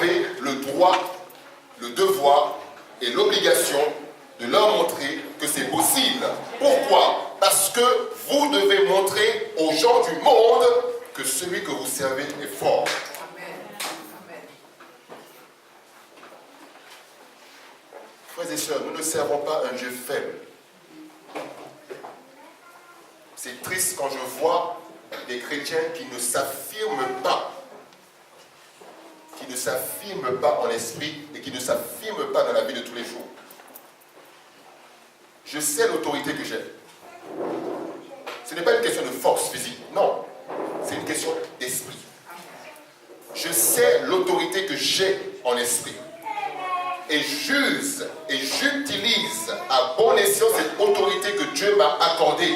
avez le droit, le devoir et l'obligation de leur montrer que c'est possible. Pourquoi? Parce que vous devez montrer aux gens du monde que celui que vous servez est fort. Amen. Amen. Frères et sœurs, nous ne servons pas un Dieu faible. C'est triste quand je vois des chrétiens qui ne s'affirment pas en esprit et qui ne s'affirment pas dans la vie de tous les jours. Je sais l'autorité que j'ai. Ce n'est pas une question de force physique, non. C'est une question d'esprit. Je sais l'autorité que j'ai en esprit. Et j'use et j'utilise à bon escient cette autorité que Dieu m'a accordée.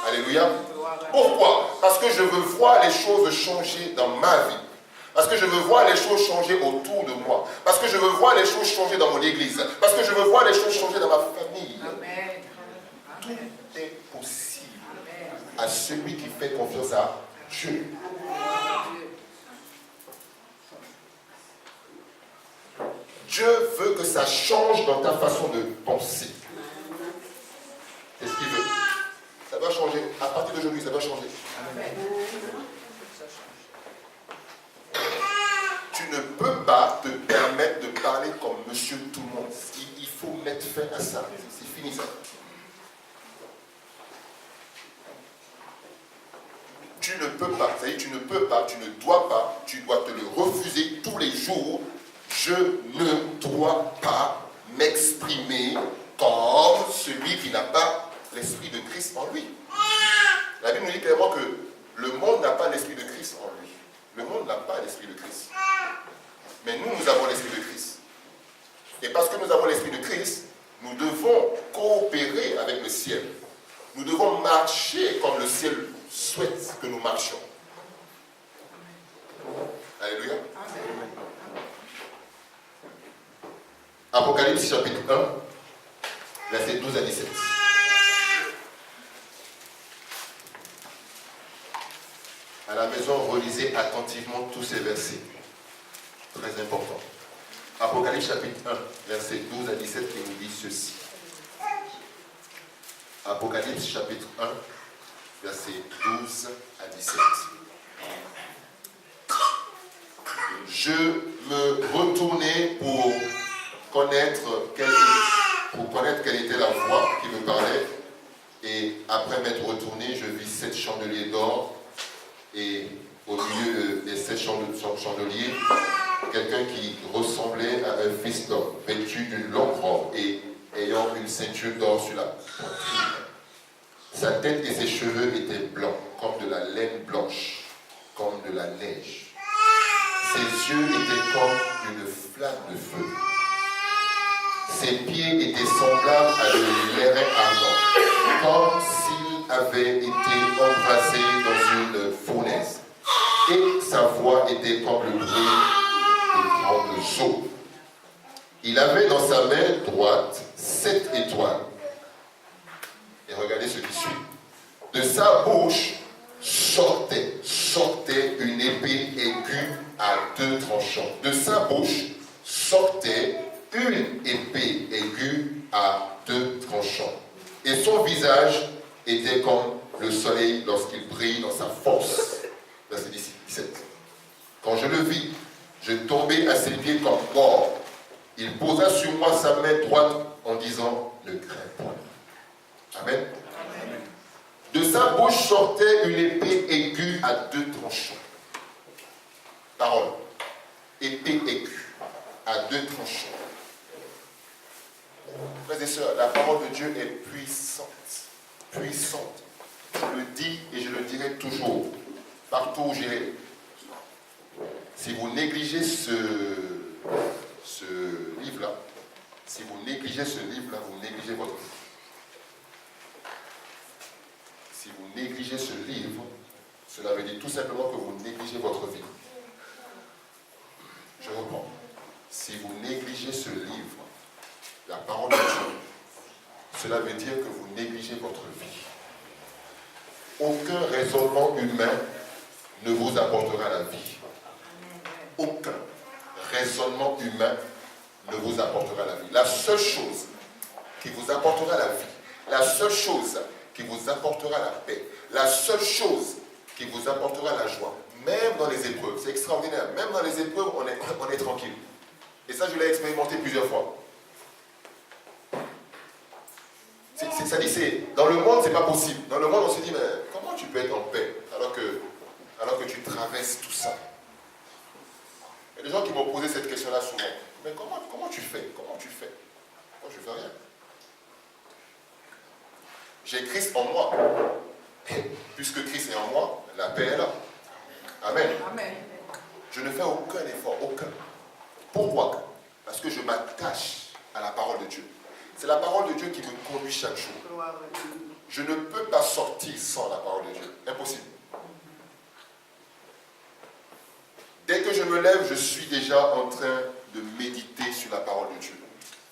Alléluia. Pourquoi? Parce que je veux voir les choses changer dans ma vie. Parce que je veux voir les choses changer autour de moi. Parce que je veux voir les choses changer dans mon église. Parce que je veux voir les choses changer dans ma famille. Amen. Tout est possible à celui qui fait confiance à Dieu. Dieu veut que ça change dans ta façon de penser. C'est ce qu'il veut. Ça doit changer. À partir d'aujourd'hui, ça doit changer. Tu ne peux pas te permettre de parler comme monsieur tout le monde. Il faut mettre fin à ça. C'est fini ça. Tu ne peux pas, c'est-à-dire tu ne peux pas, tu ne dois pas, tu dois te le refuser tous les jours. Je ne dois pas m'exprimer comme celui qui n'a pas l'esprit de Christ en lui. La Bible nous dit clairement que le monde n'a pas l'esprit de Christ en lui. Le monde n'a pas l'esprit de Christ. Mais nous, nous avons l'esprit de Christ. Et parce que nous avons l'esprit de Christ, nous devons coopérer avec le ciel. Nous devons marcher comme le ciel souhaite que nous marchions. Alléluia. Apocalypse chapitre 1, versets 12 à 17. À la maison, relisez attentivement tous ces versets. Très important. Apocalypse chapitre 1, versets 12 à 17, qui nous dit ceci. Apocalypse chapitre 1, versets 12 à 17. Je me retournai pour connaître quelle était la voix qui me parlait. Et après m'être retourné, je vis 7 chandeliers d'or. Et au milieu des 7 chandeliers, quelqu'un qui ressemblait à un fils d'homme, vêtu d'une longue robe et ayant une ceinture d'or sur la poitrine. Sa tête et ses cheveux étaient blancs, comme de la laine blanche, comme de la neige. Ses yeux étaient comme une flamme de feu. Ses pieds étaient semblables à de l'airain ardent, comme s'il avait été embrasé dans une fournaise. Et sa voix était comme le bruit de grandes eaux. Il avait dans sa main droite 7 étoiles. Et regardez ce qui suit. De sa bouche sortait une épée aiguë à 2 tranchants. De sa bouche sortait une épée aiguë à 2 tranchants. Et son visage était comme le soleil lorsqu'il brille dans sa force. Verset 17. Quand je le vis, je tombai à ses pieds comme mort. Il posa sur moi sa main droite en disant, ne crains point. Amen. Amen. De sa bouche sortait une épée aiguë à 2 tranchants. Parole. Épée aiguë à 2 tranchants. Frères et sœurs, la parole de Dieu est puissante. Puissante. Je le dis et je le dirai toujours. Partout où j'irai. Si vous négligez ce livre-là, vous négligez votre vie. Si vous négligez ce livre, cela veut dire tout simplement que vous négligez votre vie. Je reprends. Si vous négligez ce livre, la parole de Dieu, cela veut dire que vous négligez votre vie. Aucun raisonnement humain ne vous apportera la vie. Aucun raisonnement humain ne vous apportera la vie. La seule chose qui vous apportera la vie, la seule chose qui vous apportera la paix, la seule chose qui vous apportera la joie, même dans les épreuves, c'est extraordinaire, même dans les épreuves, on est tranquille. Et ça, je l'ai expérimenté plusieurs fois. Ça dit, dans le monde, c'est pas possible. Dans le monde, on se dit, mais comment tu peux être en paix alors que tu traverses tout ça? Il y a des gens qui m'ont posé cette question-là souvent. Mais comment tu fais? Comment tu fais? Moi, je ne fais rien. J'ai Christ en moi. Et puisque Christ est en moi, la paix est là. Amen. Amen. Je ne fais aucun effort, aucun. Pourquoi? Parce que je m'attache à la parole de Dieu. C'est la parole de Dieu qui me conduit chaque jour. Je ne peux pas sortir sans la parole de Dieu. Impossible. Dès que je me lève, je suis déjà en train de méditer sur la parole de Dieu.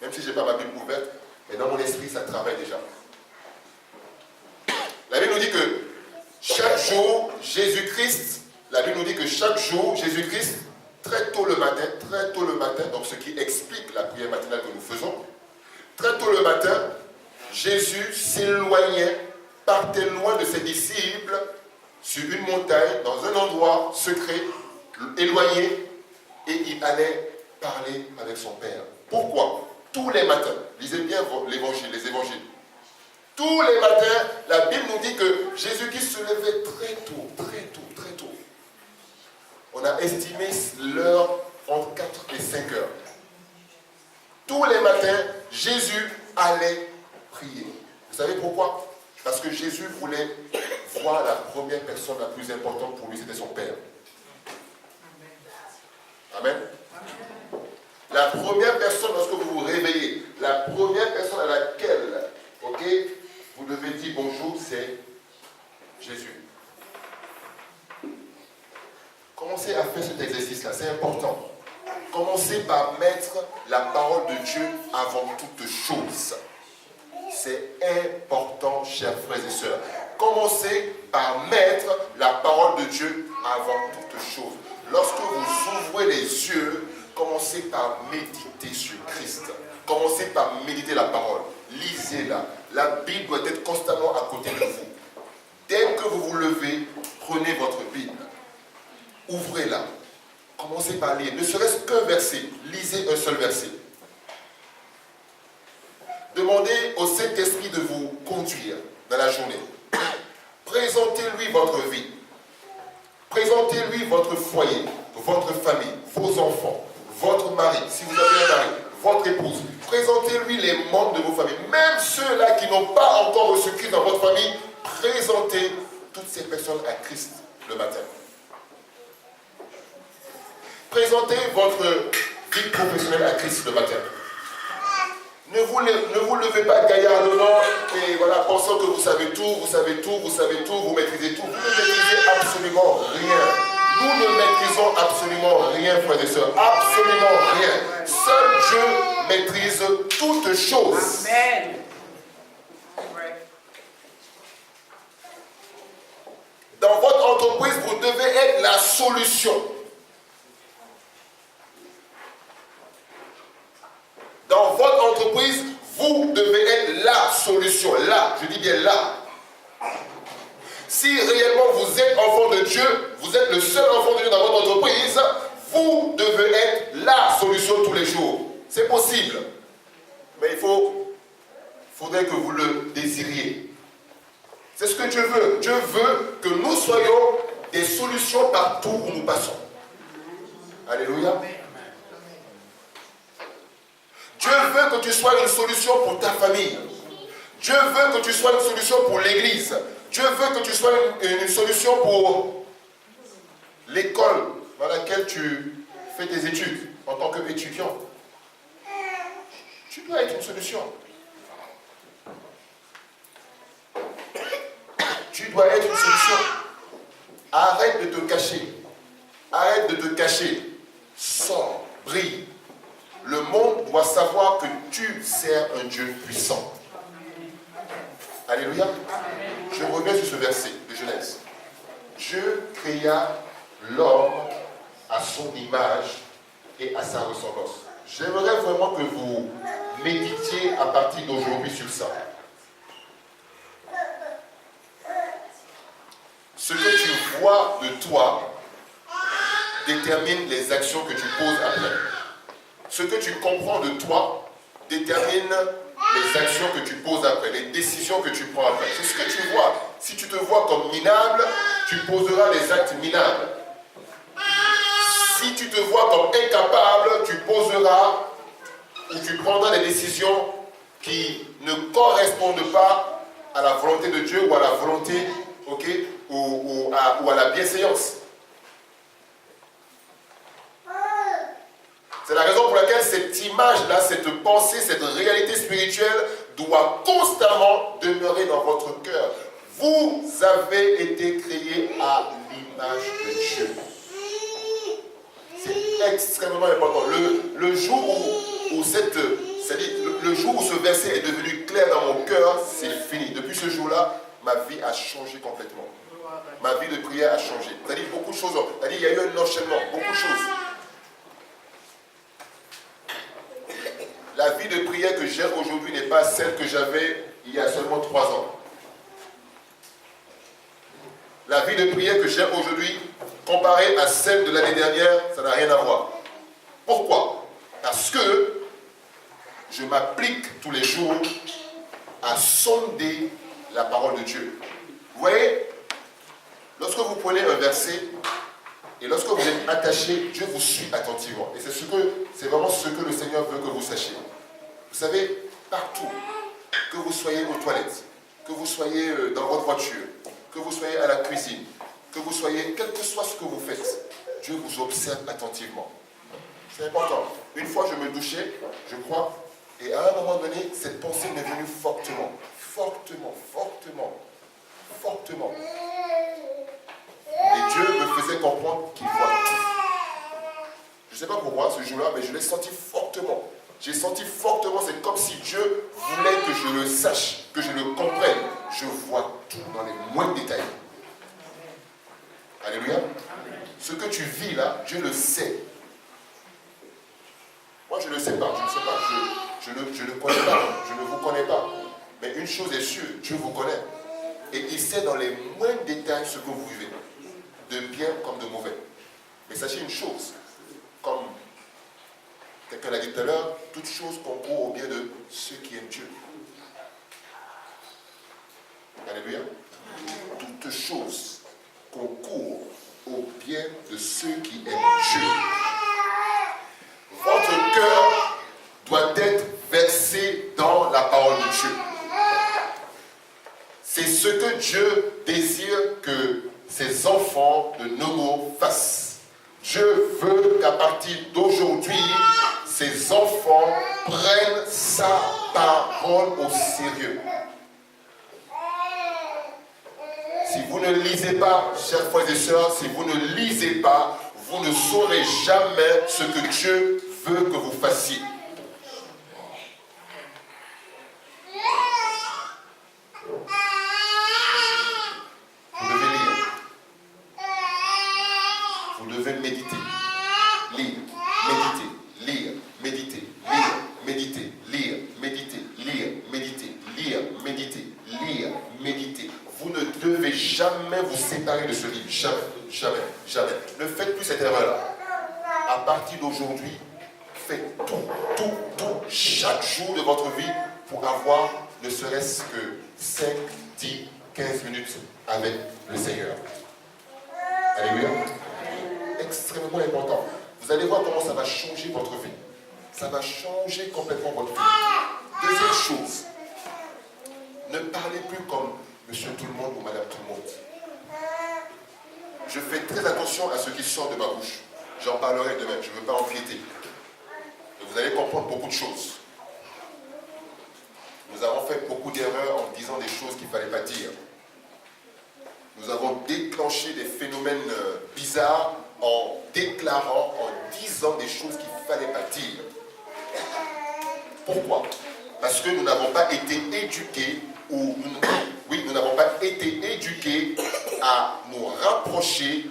Même si je n'ai pas ma Bible ouverte, mais dans mon esprit, ça travaille déjà. La Bible nous dit que chaque jour, Jésus-Christ, la Bible nous dit que chaque jour, Jésus-Christ, très tôt le matin, donc ce qui explique la prière matinale que nous faisons, très tôt le matin, Jésus s'éloignait, partait loin de ses disciples, sur une montagne, dans un endroit secret, éloigné, et il allait parler avec son Père. Pourquoi? Tous les matins, lisez bien l'évangile, les évangiles. Tous les matins, la Bible nous dit que Jésus-Christ se levait très tôt, très tôt, très tôt. On a estimé l'heure entre 4 et 5 heures. Tous les matins, Jésus allait prier. Vous savez pourquoi? Parce que Jésus voulait voir la première personne la plus importante pour lui, c'était son Père. Amen. La première personne, lorsque vous vous réveillez, la première personne à laquelle, vous devez dire bonjour, c'est Jésus. Commencez à faire cet exercice-là, c'est important. Commencez par mettre la parole de Dieu avant toute chose. C'est important, chers frères et sœurs. Commencez par mettre la parole de Dieu avant toute chose. Lorsque vous ouvrez les yeux, commencez par méditer sur Christ. Commencez par méditer la parole. Lisez-la. La Bible doit être constamment à côté de vous. Dès que vous vous levez, prenez votre Bible. Ouvrez-la. Commencez par lire. Ne serait-ce qu'un verset. Lisez un seul verset. Demandez au Saint-Esprit de vous conduire dans la journée. Présentez-lui votre vie. Présentez-lui votre foyer, votre famille, vos enfants, votre mari, si vous avez un mari, votre épouse. Présentez-lui les membres de vos familles. Même ceux-là qui n'ont pas encore reçu Christ dans votre famille, présentez toutes ces personnes à Christ le matin. Présentez votre vie professionnelle à Christ le matin. Ne vous levez pas gaillardement et voilà, pensant que vous savez tout, vous maîtrisez tout. Vous ne maîtrisez absolument rien. Nous ne maîtrisons absolument rien, frères et sœurs. Absolument rien. Seul Dieu maîtrise toutes choses. Amen. Dans votre entreprise, vous devez être la solution. Dans votre entreprise, vous devez être la solution. Là, je dis bien là. Si réellement vous êtes enfant de Dieu, vous êtes le seul enfant de Dieu dans votre entreprise, vous devez être la solution tous les jours. C'est possible. Mais il faudrait que vous le désiriez. C'est ce que Dieu veut. Dieu veut que nous soyons des solutions partout où nous passons. Alléluia. Dieu veut que tu sois une solution pour ta famille. Dieu veut que tu sois une solution pour l'église. Dieu veut que tu sois une solution pour l'école dans laquelle tu fais tes études en tant qu'étudiant. Tu dois être une solution. Tu dois être une solution. Arrête de te cacher. Arrête de te cacher. Sors, brille. Le monde doit savoir que tu sers un Dieu puissant. Alléluia. Je reviens sur ce verset de Genèse. Dieu créa l'homme à son image et à sa ressemblance. J'aimerais vraiment que vous méditiez à partir d'aujourd'hui sur ça. Ce que tu vois de toi détermine les actions que tu poses après. Ce que tu comprends de toi détermine les actions que tu poses après, les décisions que tu prends après. C'est ce que tu vois. Si tu te vois comme minable, tu poseras les actes minables. Si tu te vois comme incapable, tu poseras ou tu prendras des décisions qui ne correspondent pas à la volonté de Dieu ou à la volonté, ok, ou à la bienséance. C'est la raison pour laquelle cette image-là, cette pensée, cette réalité spirituelle doit constamment demeurer dans votre cœur. Vous avez été créés à l'image de Dieu. C'est extrêmement important. Le jour où le jour où ce verset est devenu clair dans mon cœur, c'est fini. Depuis ce jour-là, ma vie a changé complètement. Ma vie de prière a changé. C'est-à-dire beaucoup de choses. C'est-à-dire il y a eu un enchaînement, beaucoup de choses. La vie de prière que j'ai aujourd'hui n'est pas celle que j'avais il y a seulement 3 ans. La vie de prière que j'ai aujourd'hui, comparée à celle de l'année dernière, ça n'a rien à voir. Pourquoi? Parce que je m'applique tous les jours à sonder la parole de Dieu. Vous voyez, lorsque vous prenez un verset et lorsque vous êtes attaché, Dieu vous suit attentivement. Et c'est vraiment ce que le Seigneur veut que vous sachiez. Vous savez, partout, que vous soyez aux toilettes, que vous soyez dans votre voiture, que vous soyez à la cuisine, que vous soyez, quel que soit ce que vous faites, Dieu vous observe attentivement. C'est important. Une fois, je me douchais, je crois, et à un moment donné, cette pensée m'est venue fortement. Et Dieu me faisait comprendre qu'il voit tout. Je ne sais pas pourquoi, ce jour-là, mais je l'ai senti fortement. J'ai senti fortement, c'est comme si Dieu voulait que je le sache, que je le comprenne. Je vois tout dans les moindres détails. Alléluia. Ce que tu vis là, Dieu le sait. Moi, je ne le sais pas, je ne connais pas, je ne vous connais pas. Mais une chose est sûre, Dieu vous connaît. Et il sait dans les moindres détails ce que vous vivez, de bien comme de mauvais. Mais sachez une chose, comme quelqu'un l'a dit tout à l'heure, toute chose concourt au bien de ceux qui aiment Dieu. Alléluia. Toute chose concourt au bien de ceux qui aiment Dieu. Votre cœur doit être versé dans la parole de Dieu. C'est ce que Dieu désire que ses enfants de Nogo fassent. Dieu veut qu'à partir d'aujourd'hui, ses enfants prennent sa parole au sérieux. Si vous ne lisez pas, chers frères et sœurs, si vous ne lisez pas, vous ne saurez jamais ce que Dieu veut que vous fassiez. Vous devez lire. Vous devez méditer. Lire, méditer, lire, méditer, lire, méditer, lire, méditer, lire, méditer, lire, méditer, lire, méditer. Vous ne devez jamais vous séparer de ce livre. Jamais, jamais, jamais. Ne faites plus cette erreur-là. À partir d'aujourd'hui, faites tout, chaque jour de votre vie pour avoir ne serait-ce que 5, 10, 15 minutes avec le Seigneur. Alléluia. Extrêmement important. Vous allez voir comment ça va changer votre vie. Ça va changer complètement votre vie. Deuxième chose, ne parlez plus comme Monsieur tout le monde ou Madame tout le monde. Je fais très attention à ce qui sort de ma bouche. J'en parlerai demain, je ne veux pas empiéter. Et vous allez comprendre beaucoup de choses. Nous avons fait beaucoup d'erreurs en disant des choses qu'il ne fallait pas dire. Nous avons déclenché des phénomènes bizarres en déclarant, en disant des choses qu'il ne fallait pas dire. Pourquoi? Parce que nous n'avons pas été éduqués, nous n'avons pas été éduqués à nous rapprocher,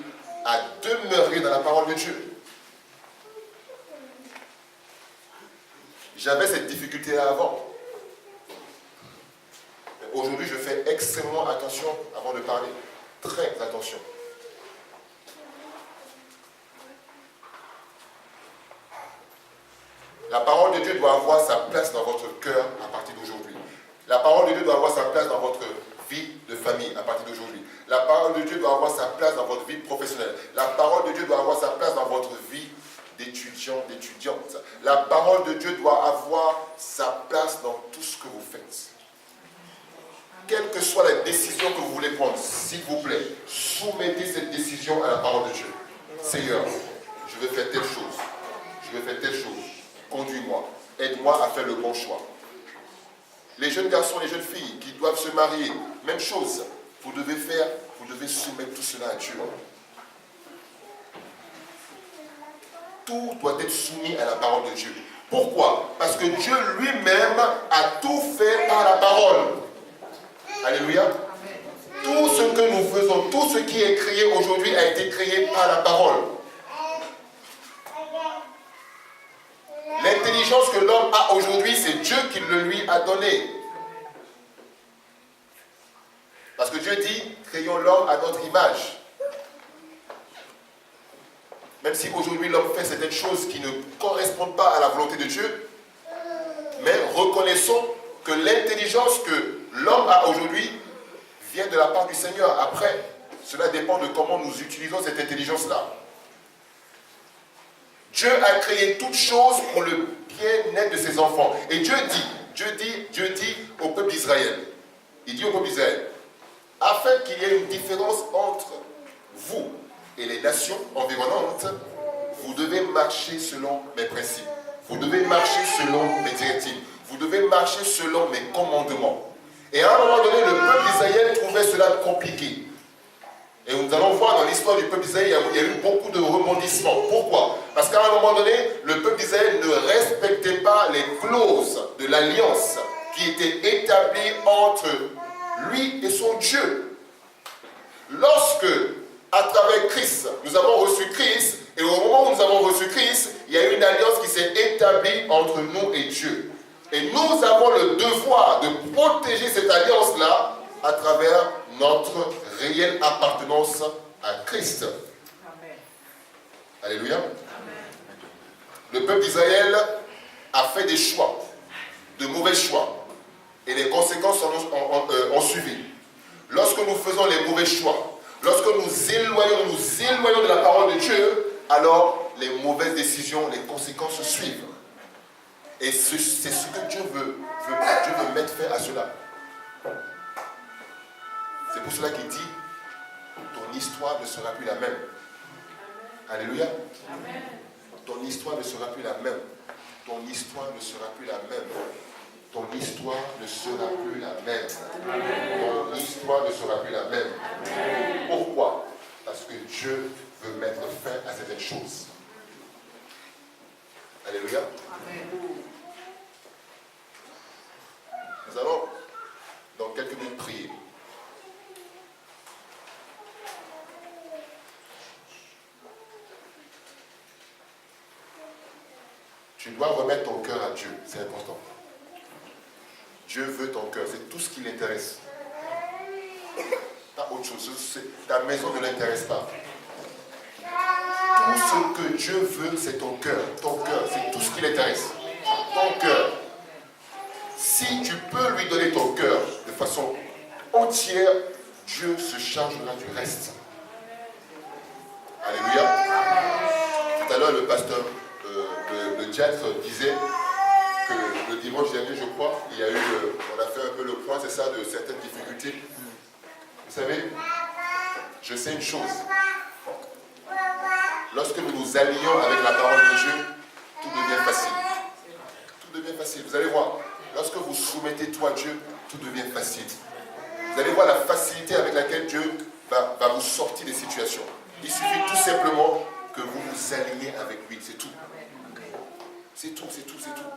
à demeurer dans la parole de Dieu. J'avais cette difficulté-là avant. Aujourd'hui, je fais extrêmement attention avant de parler. Très attention. La parole de Dieu doit avoir sa place dans votre cœur à partir d'aujourd'hui. La parole de Dieu doit avoir sa place dans votre vie de famille à partir d'aujourd'hui. La parole de Dieu doit avoir sa place dans votre vie professionnelle. La parole de Dieu doit avoir sa place dans votre vie d'étudiant, d'étudiante. La parole de Dieu doit avoir sa place dans tout ce que vous faites. Quelle que soit la décision que vous voulez prendre, s'il vous plaît, soumettez cette décision à la parole de Dieu. Seigneur, je vais faire telle chose. Je vais faire telle chose. Conduis-moi. Aide-moi à faire le bon choix. Les jeunes garçons, les jeunes filles qui doivent se marier, même chose. Vous devez soumettre tout cela à Dieu. Tout doit être soumis à la parole de Dieu. Pourquoi? Parce que Dieu lui-même a tout fait par la parole. Alléluia. Tout ce que nous faisons, tout ce qui est créé aujourd'hui a été créé par la parole. L'intelligence que l'homme a aujourd'hui, c'est Dieu qui le lui a donné. Parce que Dieu dit, créons l'homme à notre image. Même si aujourd'hui l'homme fait certaines choses qui ne correspondent pas à la volonté de Dieu, mais reconnaissons que l'intelligence que l'homme a aujourd'hui vient de la part du Seigneur. Après, cela dépend de comment nous utilisons cette intelligence-là. Dieu a créé toutes choses pour le bien-être de ses enfants. Et Dieu dit au peuple d'Israël, il dit au peuple d'Israël, afin qu'il y ait une différence entre vous et les nations environnantes, vous devez marcher selon mes principes. Vous devez marcher selon mes directives. Vous devez marcher selon mes commandements. Et à un moment donné, le peuple d'Israël trouvait cela compliqué. Et nous allons voir dans l'histoire du peuple d'Israël, il y a eu beaucoup de rebondissements. Pourquoi? Parce qu'à un moment donné, le peuple d'Israël ne respectait pas les clauses de l'alliance qui étaient établies entre lui et son Dieu. Lorsque, à travers Christ, nous avons reçu Christ, et au moment où nous avons reçu Christ, il y a eu une alliance qui s'est établie entre nous et Dieu. Et nous avons le devoir de protéger cette alliance-là à travers notre réelle appartenance à Christ. Amen. Alléluia. Amen. Le peuple d'Israël a fait des choix, de mauvais choix, et les conséquences ont suivi. Lorsque nous faisons les mauvais choix, lorsque nous nous éloignons de la parole de Dieu, alors les mauvaises décisions, les conséquences suivent. Et c'est ce que Dieu veut mettre fin à cela. C'est pour cela qu'il dit, ton histoire ne sera plus la même. Alléluia. Amen. Ton histoire ne sera plus la même. Ton histoire ne sera plus la même. Ton histoire ne sera plus la même. Amen. Ton histoire ne sera plus la même. Amen. Pourquoi? Parce que Dieu veut mettre fin à certaines choses. Alléluia. Amen. Nous allons, dans quelques minutes, prier. Tu dois remettre ton cœur à Dieu, c'est important. Dieu veut ton cœur, c'est tout ce qui l'intéresse. Pas autre chose, ta maison ne l'intéresse pas. Tout ce que Dieu veut, c'est ton cœur. Ton cœur, c'est tout ce qui l'intéresse. Ton cœur. Si tu peux lui donner ton cœur de façon entière, Dieu se chargera du reste. Alléluia. Tout à l'heure, le pasteur, le diacre disait que le dimanche dernier, je crois, on a fait un peu le point, c'est ça, de certaines difficultés. Vous savez, je sais une chose. Lorsque nous nous allions avec la parole de Dieu, tout devient facile. Tout devient facile. Vous allez voir, lorsque vous soumettez tout à Dieu, tout devient facile. Vous allez voir la facilité avec laquelle Dieu va vous sortir des situations. Il suffit tout simplement que vous vous alliez avec lui, c'est tout. C'est tout, c'est tout, c'est tout.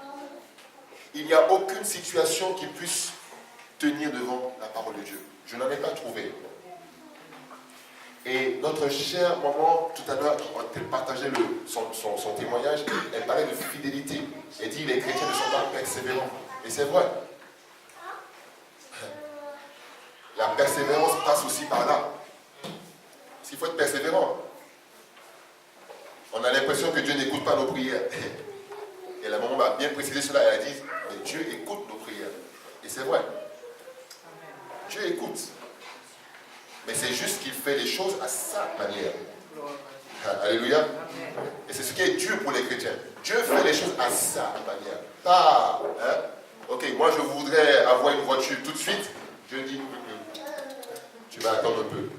Il n'y a aucune situation qui puisse tenir devant la parole de Dieu. Je n'en ai pas trouvé. Et notre chère maman, tout à l'heure, quand elle partageait son témoignage, elle parlait de fidélité. Et dit, les chrétiens ne sont pas persévérants. Et c'est vrai. La persévérance passe aussi par là. Parce qu'il faut être persévérant. On a l'impression que Dieu n'écoute pas nos prières. Et la maman m'a bien précisé cela. Elle a dit, mais Dieu écoute nos prières. Et c'est vrai. Dieu écoute. Mais c'est juste qu'il fait les choses à sa manière. Alléluia. Et c'est ce qui est dur pour les chrétiens. Dieu fait les choses à sa manière. Pas, hein? Ok, moi je voudrais avoir une voiture tout de suite. Dieu dit, tu vas attendre un peu.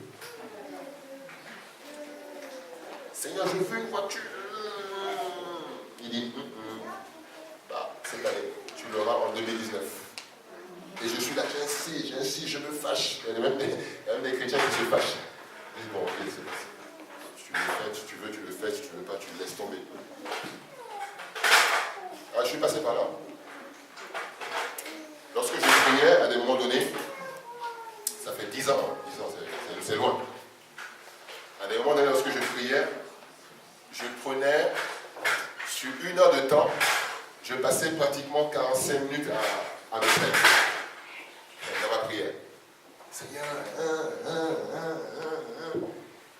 Seigneur, je veux une voiture. Il dit, bah, cette année, tu l'auras en 2019. Et je suis là, j'insiste, je me fâche. Il y a même des chrétiens qui se fâchent. Je dis, bon, ok, tu le fais, si tu veux, tu le fais, si tu ne veux pas, tu le laisses tomber. Ah, je suis passé par là. Lorsque je priais, à des moments donnés, ça fait 10 ans, c'est loin. À des moments donnés, lorsque je priais, je prenais, sur 1 heure de temps, je passais pratiquement 45 minutes à me plaindre dans ma prière. Seigneur,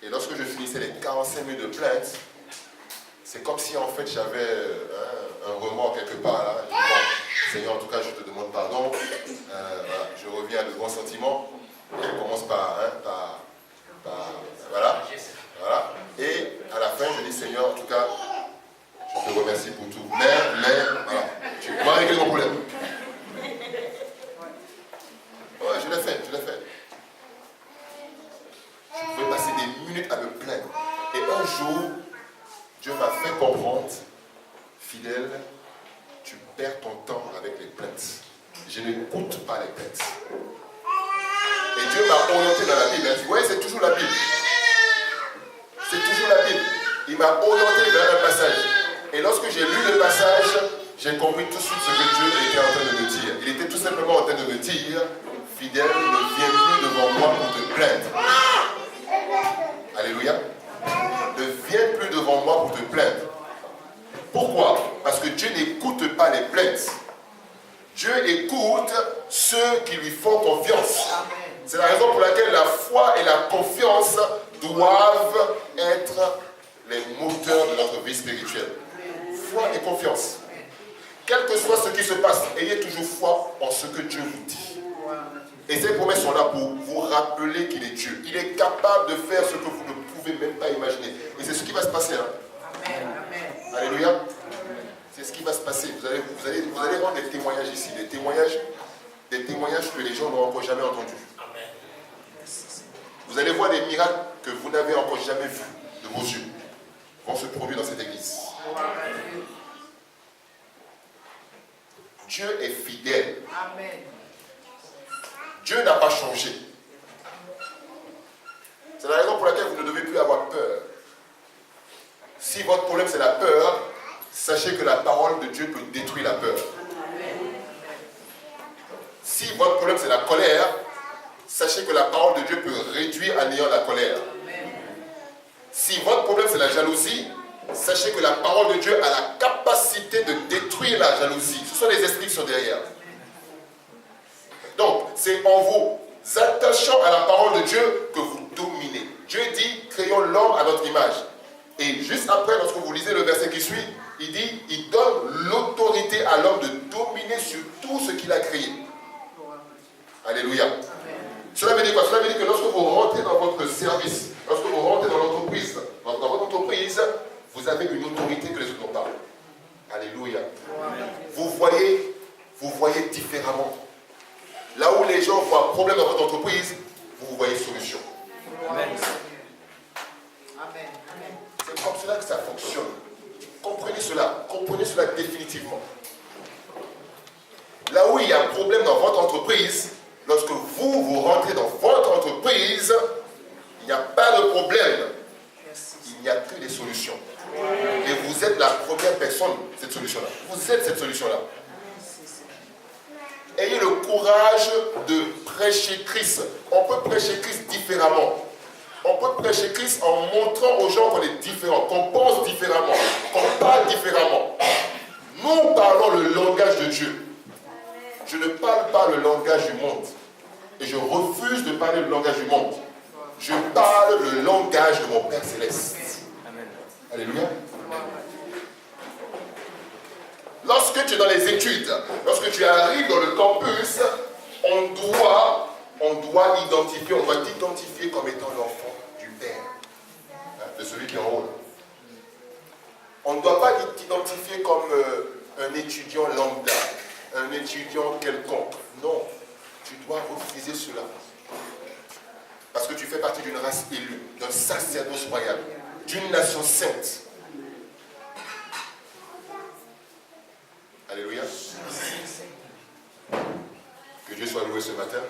Et lorsque je finissais les 45 minutes de plainte, c'est comme si en fait j'avais un remords quelque part là. Je dis, bon, Seigneur, en tout cas, je te demande pardon. Voilà, je reviens à de bons sentiments. Je commence voilà. Et à la fin, je dis, Seigneur, en tout cas, je te remercie pour tout. Mais, voilà, tu vas régler mon problème. Ouais, je l'ai fait. Je pouvais passer des minutes à me plaindre. Et un jour, Dieu m'a fait comprendre, fidèle, tu perds ton temps avec les plaintes. Je n'écoute pas les plaintes. Et Dieu m'a orienté dans la Bible. Vous voyez, c'est toujours la Bible. C'est toujours la Bible. Il m'a orienté vers un passage. Et lorsque j'ai lu le passage, j'ai compris tout de suite ce que Dieu était en train de me dire. Il était tout simplement en train de me dire, fidèle, ne viens plus devant moi pour te plaindre. Alléluia. Ne viens plus devant moi pour te plaindre. Pourquoi? Parce que Dieu n'écoute pas les plaintes. Dieu écoute ceux qui lui font confiance. C'est la raison pour laquelle la foi et la confiance doivent être les moteurs de notre vie spirituelle. Foi et confiance. Quel que soit ce qui se passe, ayez toujours foi en ce que Dieu vous dit. Et ces promesses sont là pour vous rappeler qu'il est Dieu. Il est capable de faire ce que vous ne pouvez même pas imaginer. Et c'est ce qui va se passer. Hein. Alléluia. C'est ce qui va se passer. Vous allez rendre des témoignages ici. Des témoignages que les gens n'ont encore jamais entendus. Vous allez voir des miracles que vous n'avez encore jamais vus de vos yeux vont se produire dans cette église. Dieu est fidèle. Amen. Dieu n'a pas changé. C'est la raison pour laquelle vous ne devez plus avoir peur. Si votre problème c'est la peur, sachez que la parole de Dieu peut détruire la peur. Si votre problème c'est la colère, sachez que la parole de Dieu peut réduire à néant la colère. Si votre problème c'est la jalousie, sachez que la parole de Dieu a la capacité de détruire la jalousie. Ce sont les esprits qui sont derrière. Donc, c'est en vous attachant à la parole de Dieu que vous dominez. Dieu dit, créons l'homme à notre image. Et juste après, lorsque vous lisez le verset qui suit, il dit, il donne l'autorité à l'homme de dominer sur tout ce qu'il a créé. Alléluia. Cela veut dire quoi? Cela veut dire que lorsque vous rentrez dans votre service, lorsque vous rentrez dans l'entreprise, dans votre entreprise, vous avez une autorité que les autres n'ont pas. Alléluia. Vous voyez différemment. Là où les gens voient problème dans votre entreprise, vous voyez solution. Amen. C'est comme cela que ça fonctionne. Comprenez cela définitivement. Là où il y a un problème dans votre entreprise, lorsque vous rentrez dans votre entreprise, il n'y a pas de problème. Il n'y a que des solutions. Et vous êtes la première personne de cette solution-là. Vous êtes cette solution-là. Ayez le courage de prêcher Christ. On peut prêcher Christ différemment. On peut prêcher Christ en montrant aux gens qu'on est différent, qu'on pense différemment, qu'on parle différemment. Nous parlons le langage de Dieu. Je ne parle pas le langage du monde. Et je refuse de parler le langage du monde. Je parle le langage de mon Père Céleste. Amen. Alléluia. Lorsque tu es dans les études, lorsque tu arrives dans le campus, on doit t'identifier comme étant l'enfant du Père, de celui qui est en haut. On ne doit pas t'identifier comme un étudiant lambda, un étudiant quelconque. Non, tu dois refuser cela. Parce que tu fais partie d'une race élue, d'un sacerdoce royal, d'une nation sainte. Alléluia. Que Dieu soit loué ce matin.